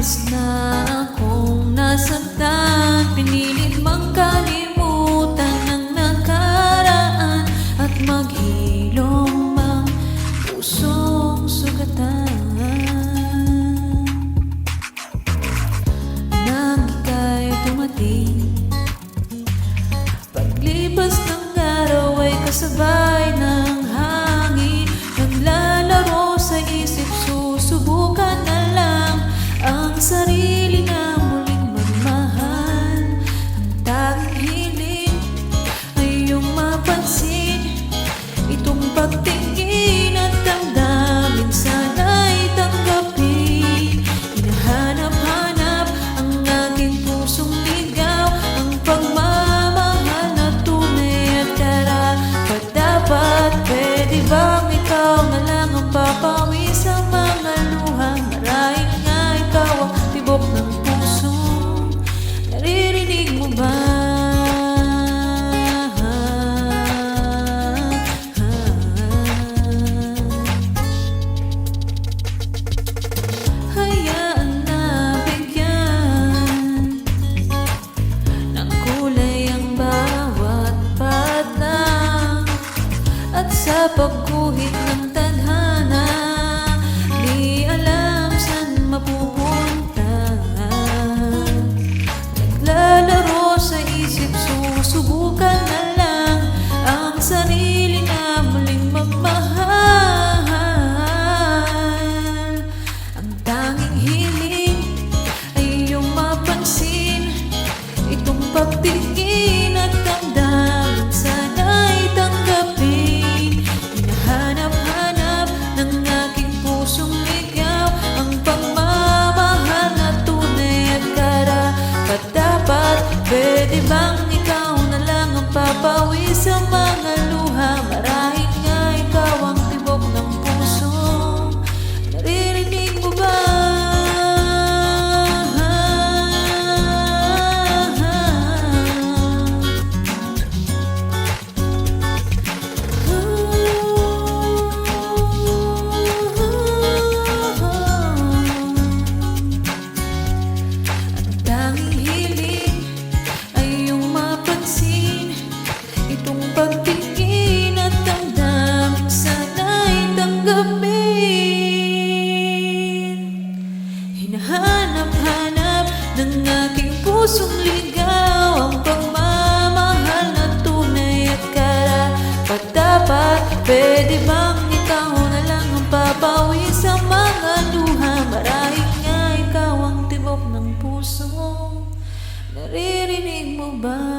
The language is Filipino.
Labis na akong nasaktan, pinilit mang kalimutan ang nakaraan at maghilom ang pusong sugatan. Nang ika'y dumating, paglipas ng araw ay kasabay ng hangin, naglalaro sa isip, susubukan na lang ang sarili na muling magmahal. Ang tanging hiling ay iyong mapansin, itong pagtingin at damdamin sana'y tanggapin. Hinahanap-hanap ang aking pusong ligaw, ang pagmamahal na tunay at karapat dapat. Pwede bang ikaw na lang ang papawi sa mga luha? Marahil nga ikaw ang tibok ng puso, naririnig mo ba? Hayaan na bigyan ng kulay ang bawat patlang, at sa pagguhit ng tadhana, di alam saan mapupunta. Naglalaro sa isip, susubukan na lang ang sarili na muling magmahal. Ang tanging hiling ay iyong mapansin, itong pagtingin at damdamin sana'y tanggapin. Hinahanap-hanap ng aking pusong ligaw, ang pagmamahal na tunay at karapat dapat. Pwede bang ikaw na lang ang papawi sa mga luha? Marahil nga ikaw ang tibok ng puso, naririnig mo ba? Ang tanging hiling ay iyong mapansin, itong pagtingin at damdamin sana'y tanggapin. Hinahanap-hanap ng aking pusong ligaw, ang pagmamahal na tunay at karapat dapat. Pwede bang ikaw na lang ang papawi sa mga luha? Marahil nga ikaw ang tibok ng puso, naririnig mo ba?